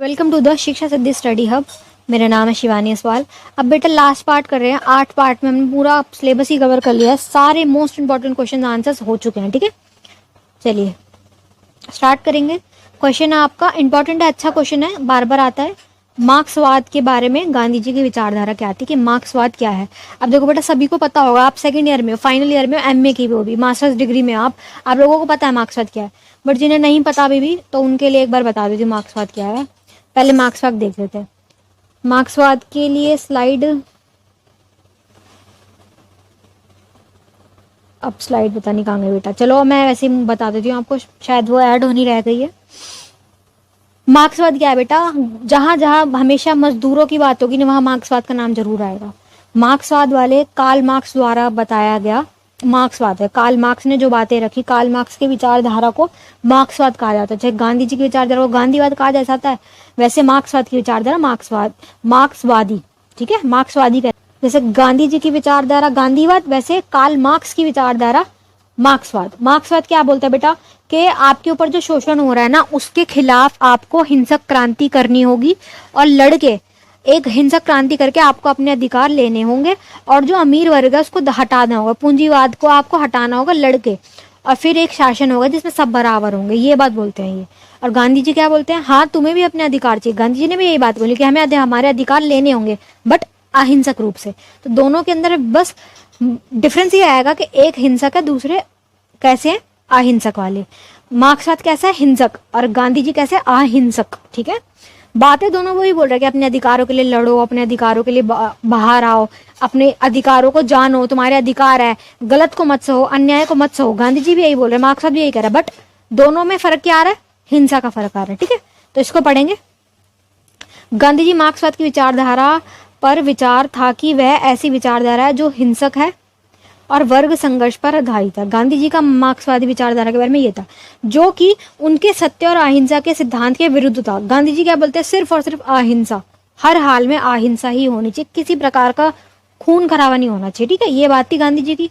Welcome to the शिक्षा सिद्धि study hub. मेरा नाम है शिवानी असवाल। अब बेटा लास्ट पार्ट कर रहे हैं। 8 पार्ट में हमने पूरा सिलेबस ही कवर कर लिया है। सारे मोस्ट इंपॉर्टेंट क्वेश्चन आंसर्स हो चुके हैं। ठीक है, चलिए स्टार्ट करेंगे। क्वेश्चन है आपका इंपॉर्टेंट है, अच्छा क्वेश्चन है, बार बार आता है। मार्क्सवाद के बारे में गांधी जी की विचारधारा क्या थी, कि मार्क्सवाद क्या है। अब देखो बेटा, सभी को पता होगा, आप सेकंड ईयर में हो, फाइनल ईयर में हो, एमए की वो भी मास्टर्स डिग्री में आप लोगों को पता है मार्क्सवाद क्या है। बट जिन्हें नहीं पता अभी भी, तो उनके लिए एक बार बता देती हूँ मार्क्सवाद क्या है। पहले मार्क्सवाद देख लेते हैं। मार्क्सवाद के लिए स्लाइड, अब स्लाइड पता नहीं कहाँ गई बेटा, चलो मैं वैसे ही बता देती हूँ आपको, शायद वो ऐड होनी रह गई है। मार्क्सवाद क्या है बेटा, जहां जहां हमेशा मजदूरों की बात होगी ना, वहां मार्क्सवाद का नाम जरूर आएगा। मार्क्सवाद वाले कार्ल मार्क्स द्वारा बताया गया मार्क्सवाद है। कार्ल मार्क्स ने जो बातें रखी, कार्ल मार्क्स की विचारधारा को मार्क्सवाद कहा जाता है। चाहे गांधी जी की विचारधारा को गांधीवाद कहा जा सकता है, वैसे मार्क्सवाद की विचारधारा मार्क्सवादी, ठीक है, मार्क्सवादी का। जैसे गांधी जी की विचारधारा गांधीवाद, वैसे कार्ल मार्क्स की विचारधारा मार्क्सवाद। मार्क्सवाद क्या बोलता है बेटा, कि आपके ऊपर जो शोषण हो रहा है ना, उसके खिलाफ आपको हिंसक क्रांति करनी होगी, और लड़के एक हिंसक क्रांति करके आपको अपने अधिकार लेने होंगे, और जो अमीर वर्ग है उसको हटाना होगा, पूंजीवाद को आपको हटाना होगा लड़के, और फिर एक शासन होगा जिसमें सब बराबर होंगे। ये बात बोलते हैं ये। और गांधी जी क्या बोलते हैं, हाँ तुम्हें भी अपने अधिकार चाहिए। गांधी जी ने भी यही बात बोली कि हमें हमारे अधिकार लेने होंगे, बट अहिंसक रूप से। तो दोनों के अंदर बस डिफरेंस ये आएगा कि एक हिंसक है, दूसरे कैसे हैं, अहिंसक वाले। मार्क्सवाद कैसा है, हिंसक, और गांधी जी कैसे, अहिंसक। ठीक है, बातें दोनों वही बोल रहे हैं कि अपने अधिकारों के लिए लड़ो, अपने अधिकारों के लिए बाहर आओ, अपने अधिकारों को जानो, तुम्हारे अधिकार है, गलत को मत सहो, अन्याय को मत सहो। गांधी जी भी यही बोल रहे हैं, मार्क्सवाद भी यही कह रहा है, बट दोनों में फर्क क्या आ रहा है, हिंसा का फर्क आ रहा है। ठीक है, तो इसको पढ़ेंगे। गांधी जी मार्क्सवाद की विचारधारा पर विचार था कि वह ऐसी विचारधारा है जो हिंसक है और वर्ग संघर्ष पर आधारित है। गांधी जी का मार्क्सवादी विचारधारा के बारे में ये था, जो कि उनके सत्य और अहिंसा के सिद्धांत के विरुद्ध था। गांधी जी क्या बोलते हैं, सिर्फ और सिर्फ अहिंसा, हर हाल में अहिंसा ही होनी चाहिए, किसी प्रकार का खून खराबा नहीं होना चाहिए। ठीक है, ये बात थी गांधी जी की।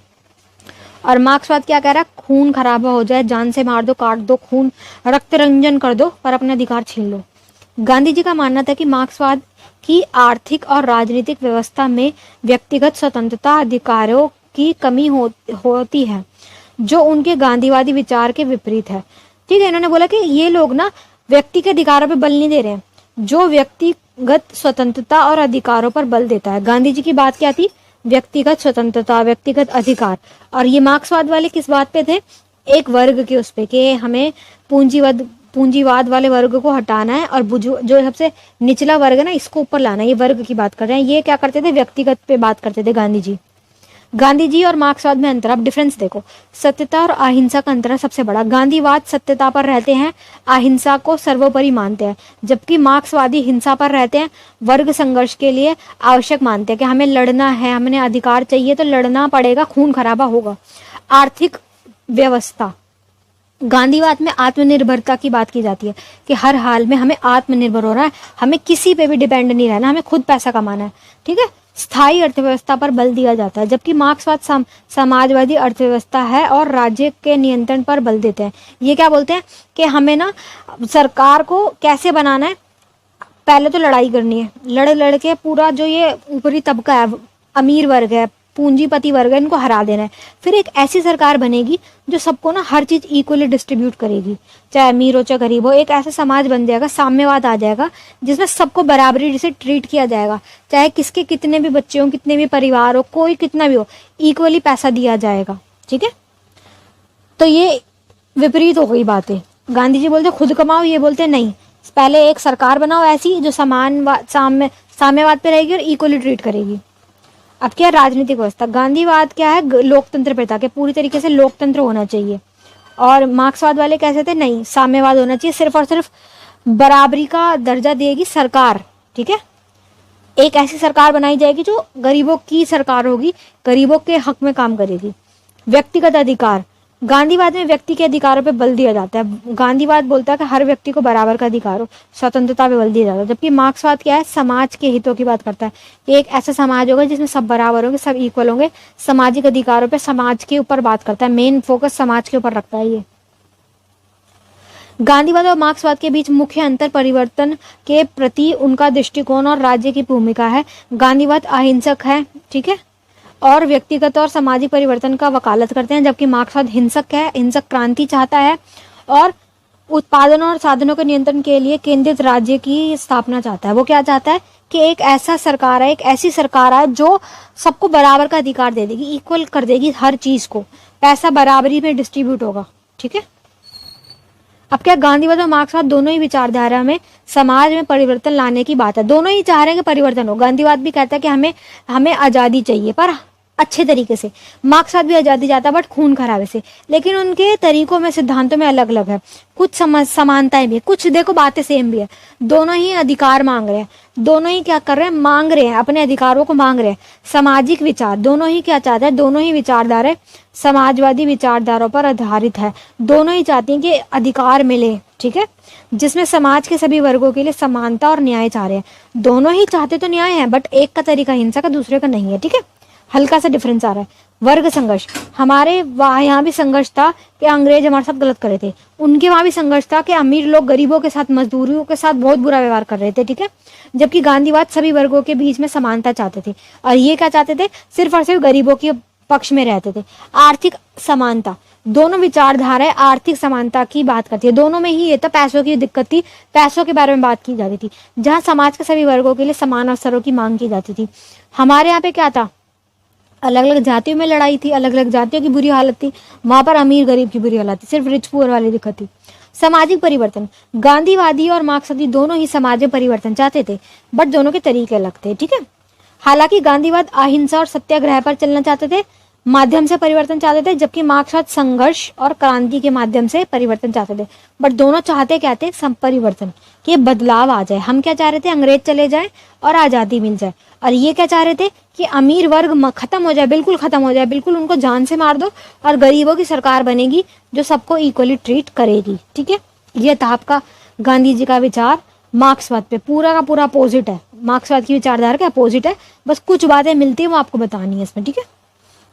और मार्क्सवाद क्या कह रहा है, खून खराबा हो जाए, जान से मार दो, काट दो, खून रक्त रंजन कर दो, पर अपने अधिकार छीन लो। गांधी जी का मानना था कि मार्क्सवाद की आर्थिक और राजनीतिक व्यवस्था में व्यक्तिगत स्वतंत्रता अधिकारों की कमी होती है, जो उनके गांधीवादी विचार के विपरीत है। ठीक है, इन्होंने बोला कि ये लोग ना व्यक्ति के अधिकारों पे बल नहीं दे रहे हैं, जो व्यक्तिगत स्वतंत्रता और अधिकारों पर बल देता है। गांधी जी की बात क्या थी, व्यक्तिगत स्वतंत्रता, व्यक्तिगत अधिकार। और ये मार्क्सवाद वाले किस बात पे थे, एक वर्ग के उस पे, कि हमें पूंजीवाद वाले वर्ग को हटाना है, और जो सबसे निचला वर्ग है ना, इसको ऊपर लाना है। ये वर्ग की बात कर रहे हैं। ये क्या करते थे, व्यक्तिगत पे बात करते थे गांधी जी। गांधी जी और मार्क्सवाद में अंतर, आप डिफरेंस देखो। सत्यता और अहिंसा का अंतर है सबसे बड़ा। गांधीवाद सत्यता पर रहते हैं, अहिंसा को सर्वोपरि मानते हैं, जबकि मार्क्सवादी हिंसा पर रहते हैं, वर्ग संघर्ष के लिए आवश्यक मानते हैं कि हमें लड़ना है, हमें अधिकार चाहिए तो लड़ना पड़ेगा, खून खराबा होगा। आर्थिक व्यवस्था, गांधीवाद में आत्मनिर्भरता की बात की जाती है, कि हर हाल में हमें आत्मनिर्भर होना है, हमें किसी पे भी डिपेंड नहीं रहना, हमें खुद पैसा कमाना है। ठीक है, स्थायी अर्थव्यवस्था पर बल दिया जाता है, जबकि मार्क्सवाद समाजवादी अर्थव्यवस्था है और राज्य के नियंत्रण पर बल देते हैं। ये क्या बोलते हैं कि हमें ना सरकार को कैसे बनाना है, पहले तो लड़ाई करनी है, लड़ के पूरा जो ये ऊपरी तबका है, अमीर वर्ग है, पूंजीपति वर्ग है, इनको हरा देना है। फिर एक ऐसी सरकार बनेगी जो सबको ना हर चीज इक्वली डिस्ट्रीब्यूट करेगी, चाहे अमीर हो चाहे गरीब हो। एक ऐसा समाज बन जाएगा, साम्यवाद आ जाएगा, जिसमें सबको बराबरी से ट्रीट किया जाएगा, चाहे किसके कितने भी बच्चे हो, कितने भी परिवार हो, कोई कितना भी हो, इक्वली पैसा दिया जाएगा। ठीक है, तो ये विपरीत हो गई बातें। गांधी जी बोलते खुद कमाओ, ये बोलते नहीं, पहले एक सरकार बनाओ ऐसी जो साम्यवाद पे रहेगी और इक्वली ट्रीट करेगी। अब क्या, राजनीतिक व्यवस्था। गांधीवाद क्या है, लोकतंत्र पे था, कि पूरी तरीके से लोकतंत्र होना चाहिए। और मार्क्सवाद वाले कैसे थे, नहीं, साम्यवाद होना चाहिए, सिर्फ और सिर्फ बराबरी का दर्जा देगी सरकार। ठीक है, एक ऐसी सरकार बनाई जाएगी जो गरीबों की सरकार होगी, गरीबों के हक में काम करेगी। व्यक्तिगत अधिकार, गांधीवाद में व्यक्ति के अधिकारों पे बल दिया जाता है। गांधीवाद बोलता है कि हर व्यक्ति को बराबर का अधिकार हो, स्वतंत्रता पे बल दिया जाता है। जबकि मार्क्सवाद क्या है, समाज के हितों की बात करता है, कि एक ऐसा समाज होगा जिसमें सब बराबर होंगे, सब इक्वल होंगे, सामाजिक अधिकारों पे समाज के ऊपर बात करता है, मेन फोकस समाज के ऊपर रखता है ये। गांधीवाद और मार्क्सवाद के बीच मुख्य अंतर परिवर्तन के प्रति उनका दृष्टिकोण और राज्य की भूमिका है। गांधीवाद अहिंसक है, ठीक है, और व्यक्तिगत और सामाजिक परिवर्तन का वकालत करते हैं, जबकि मार्क्सवाद हिंसक है, हिंसक क्रांति चाहता है और उत्पादनों और साधनों के नियंत्रण के लिए केंद्रित राज्य की स्थापना चाहता है। वो क्या चाहता है कि एक ऐसा सरकार है, एक ऐसी सरकार है जो सबको बराबर का अधिकार दे देगी, इक्वल कर देगी हर चीज को, पैसा बराबरी में डिस्ट्रीब्यूट होगा, ठीक है। अब क्या, गांधीवाद और मार्क्सवाद दोनों ही विचारधारा में समाज में परिवर्तन लाने की बात है। दोनों ही चाह रहे हैं कि परिवर्तन हो। गांधीवाद भी कहता है कि हमें आजादी चाहिए, पर अच्छे तरीके से। मार्क्सवाद भी आजादी चाहता है, बट खून खराबे से। लेकिन उनके तरीकों में, सिद्धांतों में अलग अलग है। कुछ समानताएं भी है, कुछ देखो बातें सेम भी है। दोनों ही अधिकार मांग रहे हैं, दोनों ही क्या कर रहे हैं, मांग रहे हैं, अपने अधिकारों को मांग रहे हैं। सामाजिक विचार दोनों ही क्या चाहते हैं, दोनों ही विचारधारा समाजवादी विचारधाराओं पर आधारित है। दोनों ही चाहती हैं कि अधिकार मिले, ठीक है, जिसमें समाज के सभी वर्गों के लिए समानता और न्याय चाह रहे हैं। दोनों ही चाहते तो न्याय है, बट एक का तरीका हिंसा का, दूसरे का नहीं है, ठीक है। हल्का सा डिफरेंस आ रहा है। वर्ग संघर्ष, हमारे यहाँ भी संघर्ष था कि अंग्रेज हमारे साथ गलत कर रहे थे, उनके वहां भी संघर्ष था कि अमीर लोग गरीबों के साथ, मजदूरों के साथ बहुत बुरा व्यवहार कर रहे थे, ठीक है। जबकि गांधीवाद सभी वर्गों के बीच में समानता चाहते थे, और ये क्या चाहते थे, सिर्फ और सिर्फ गरीबों के पक्ष में रहते थे। आर्थिक समानता, दोनों विचारधाराएं आर्थिक समानता की बात करती है। दोनों में ही ये था, पैसों की दिक्कत थी, पैसों के बारे में बात की जाती थी, जहां समाज के सभी वर्गों के लिए समान अवसरों की मांग की जाती थी। हमारे यहाँ पे क्या था, अलग अलग जातियों में लड़ाई थी, अलग अलग जातियों की बुरी हालत थी। वहां पर अमीर गरीब की बुरी हालत थी, सिर्फ रिच पुअर वाली दिक्कत थी। सामाजिक परिवर्तन, गांधीवादी और मार्क्सवादी दोनों ही समाज में परिवर्तन चाहते थे, बट दोनों के तरीके अलग थे, ठीक है। हालांकि गांधीवाद अहिंसा और सत्याग्रह पर चलना चाहते थे, माध्यम से परिवर्तन चाहते थे, जबकि मार्क्सवाद संघर्ष और क्रांति के माध्यम से परिवर्तन चाहते थे। बट दोनों चाहते क्या थे, परिवर्तन, कि बदलाव आ जाए। हम क्या चाह रहे थे, अंग्रेज चले जाए और आजादी मिल जाए, और ये क्या चाह रहे थे कि अमीर वर्ग खत्म हो जाए, बिल्कुल खत्म हो जाए, बिल्कुल उनको जान से मार दो, और गरीबों की सरकार बनेगी जो सबको इक्वली ट्रीट करेगी, ठीक है। ये था आपका गांधी जी का विचार मार्क्सवाद पे। पूरा का पूरा अपोजिट है, मार्क्सवाद की विचारधारा के अपोजिट है, बस कुछ बातें मिलती है वो आपको बतानी है इसमें, ठीक है।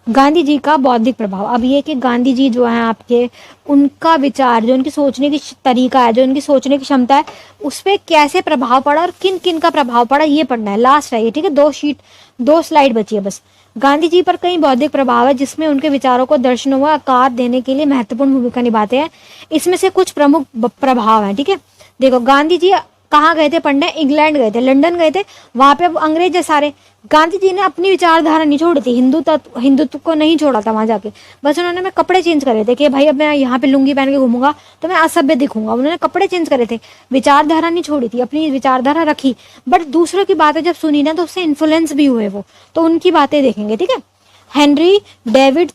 गांधी जी का बौद्धिक प्रभाव, अब ये कि गांधी जी जो है आपके, उनका विचार, जो उनकी सोचने की तरीका है, जो उनकी सोचने की क्षमता है, उस पर कैसे प्रभाव पड़ा और किन किन का प्रभाव पड़ा, ये पढ़ना है। लास्ट है ये, ठीक है, 2 स्लाइड बची है बस। गांधी जी पर कई बौद्धिक प्रभाव है, जिसमें उनके विचारों को दर्शनों व आकार देने के लिए महत्वपूर्ण भूमिका निभाते हैं। इसमें से कुछ प्रमुख प्रभाव है, ठीक है। देखो, गांधी जी कहाँ गए थे पढ़ने, इंग्लैंड गए थे, लंदन गए थे, वहां पे अब अंग्रेज है सारे। गांधी जी ने अपनी विचारधारा नहीं छोड़ी थी, हिंदुत्व को नहीं छोड़ा था वहां जाके, बस उन्होंने कपड़े चेंज करे थे कि भाई अब मैं यहाँ पे लुंगी पहन के घूमूंगा तो मैं असभ्य दिखूंगा। उन्होंने कपड़े चेंज करे थे, विचारधारा नहीं छोड़ी थी, अपनी विचारधारा रखी। बट दूसरों की बातें जब सुनी ना, तो उससे इन्फ्लुएंस भी हुए वो, तो उनकी बातें देखेंगे, ठीक है। हेनरी डेविड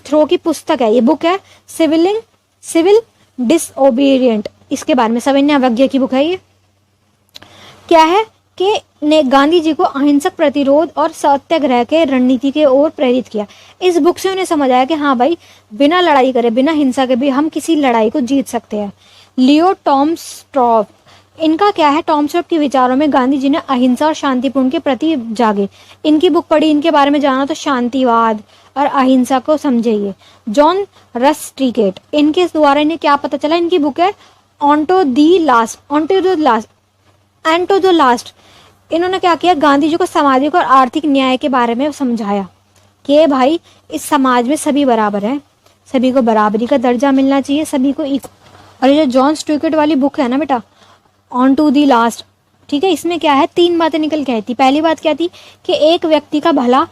थ्रो की पुस्तक है, ये बुक है सिविल डिसओबीडिएंट, इसके बारे में सविनय अवज्ञा की बुक है ये। क्या है कि ने गांधी जी को अहिंसक प्रतिरोध और सत्याग्रह के रणनीति के ओर प्रेरित किया। इस बुक से उन्हें समझ आया कि हाँ भाई, बिना लड़ाई करे, बिना हिंसा के भी हम किसी लड़ाई को जीत सकते हैं। लियो टॉमस्टॉप, इनका क्या है, टॉमस्टॉप के विचारों में गांधी जी ने अहिंसा और शांतिपूर्ण के प्रति जागे। इनकी बुक पढ़ी, इनके बारे में जाना तो शांतिवाद और अहिंसा को समझिए। जॉन रस्ट्रिकेट, इनके द्वारा इन्हें क्या पता चला, इनकी बुक है ऑन्टो द लास्ट। इन्होंने क्या किया, गांधी जी को सामाजिक और आर्थिक न्याय के बारे में समझाया कि भाई इस समाज में सभी बराबर हैं, सभी को बराबरी का दर्जा मिलना चाहिए, सभी को और ये जो जॉन स्टुअर्ट वाली बुक है ना बेटा, ऑन टू दी लास्ट, ठीक है, इसमें क्या है, 3 बातें निकल के आई थी। पहली बात क्या थी कि एक व्यक्ति का भला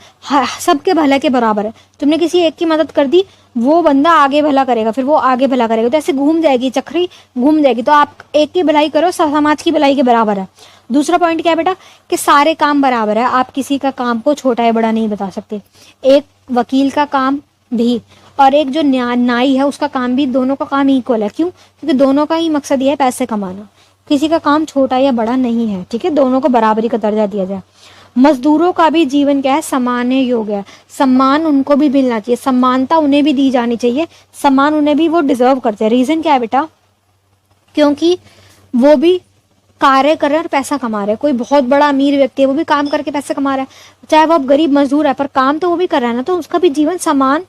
सबके भला के बराबर है। तुमने किसी एक की मदद कर दी, वो बंदा आगे भला करेगा, फिर वो आगे भला करेगा, तो ऐसे घूम जाएगी चक्री, घूम जाएगी। तो आप एक की भलाई करो, समाज की भलाई के बराबर है। दूसरा पॉइंट क्या है बेटा, कि सारे काम बराबर है, आप किसी का काम को छोटा या बड़ा नहीं बता सकते। एक वकील का काम भी और एक जो नाई है उसका काम भी, दोनों का काम इक्वल है। क्यों? क्योंकि दोनों का ही मकसद ये है पैसे कमाना, किसी का काम छोटा या बड़ा नहीं है, ठीक है, दोनों को बराबरी का दर्जा दिया जाए। मजदूरों का भी जीवन क्या है, सम्मान योग्य है, सम्मान उनको भी मिलना चाहिए, समानता उन्हें भी दी जानी चाहिए, सम्मान उन्हें भी, वो डिजर्व करते हैं। रीजन क्या है बेटा, क्योंकि वो भी कार्य कर रहे हैं और पैसा कमा रहे हैं। कोई बहुत बड़ा अमीर व्यक्ति है, वो भी काम करके पैसे कमा रहा है, चाहे वो अब गरीब मजदूर है, पर काम तो वो भी कर रहा है ना, तो उसका भी जीवन समान,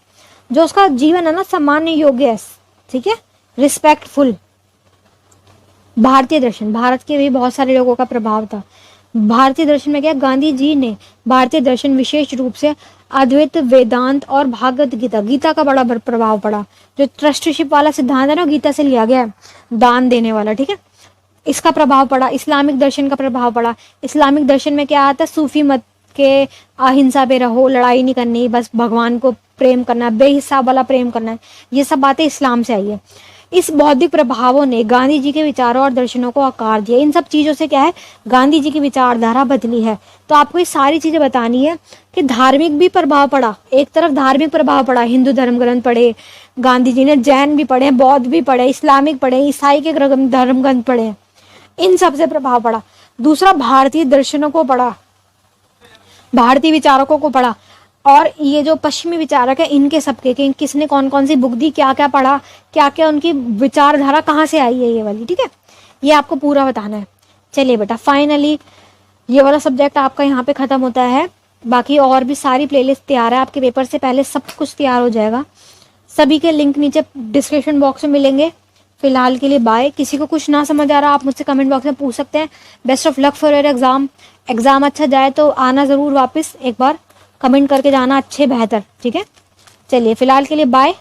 जो उसका जीवन है ना, सम्मान योग्य है, ठीक है, रिस्पेक्टफुल। भारतीय दर्शन, भारत के भी बहुत सारे लोगों का प्रभाव था। भारतीय दर्शन में क्या, गांधी जी ने भारतीय दर्शन विशेष रूप से अद्वैत, वेदांत और भागवत गीता, गीता का बड़ा प्रभाव पड़ा। जो ट्रस्टीशिप वाला सिद्धांत है ना, गीता से लिया गया है, दान देने वाला, ठीक है, इसका प्रभाव पड़ा। इस्लामिक दर्शन का प्रभाव पड़ा। इस्लामिक दर्शन में क्या आता है, सूफी मत के अहिंसा पे रहो, लड़ाई नहीं करनी, बस भगवान को प्रेम करना है, बेहिसाब वाला प्रेम करना है, ये सब बातें इस्लाम से आई है। इस बौद्धिक प्रभावों ने गांधी जी के विचारों और दर्शनों को आकार दिया। इन सब चीजों से क्या है, गांधी जी की विचारधारा बदली है। तो आपको ये सारी चीजें बतानी है कि धार्मिक भी प्रभाव पड़ा, एक तरफ धार्मिक प्रभाव पड़ा, हिंदू धर्म ग्रंथ पढ़े गांधी जी ने, जैन भी पढ़े, बौद्ध भी पढ़े, इस्लामिक पढ़े, ईसाई के धर्म ग्रंथ पढ़े, इन सब से प्रभाव पड़ा। दूसरा, भारतीय दर्शनों को पढ़ा, भारतीय विचारकों को पढ़ा, और ये जो पश्चिमी विचारक है इनके सबके कि किसने कौन कौन सी बुक दी, क्या क्या पढ़ा, क्या क्या उनकी विचारधारा कहाँ से आई है, ये वाली, ठीक है, ये आपको पूरा बताना है। चलिए बेटा, फाइनली ये वाला सब्जेक्ट आपका यहाँ पे खत्म होता है। बाकी और भी सारी प्लेलिस्ट तैयार है, आपके पेपर से पहले सब कुछ तैयार हो जाएगा। सभी के लिंक नीचे डिस्क्रिप्शन बॉक्स में मिलेंगे। फिलहाल के लिए बाय। किसी को कुछ ना समझ आ रहा आप मुझसे कमेंट बॉक्स में पूछ सकते हैं। Best of luck for your exam. Exam अच्छा जाए तो आना जरूर वापस, एक बार कमेंट करके जाना अच्छे बेहतर, ठीक है। चलिए फिलहाल के लिए बाय।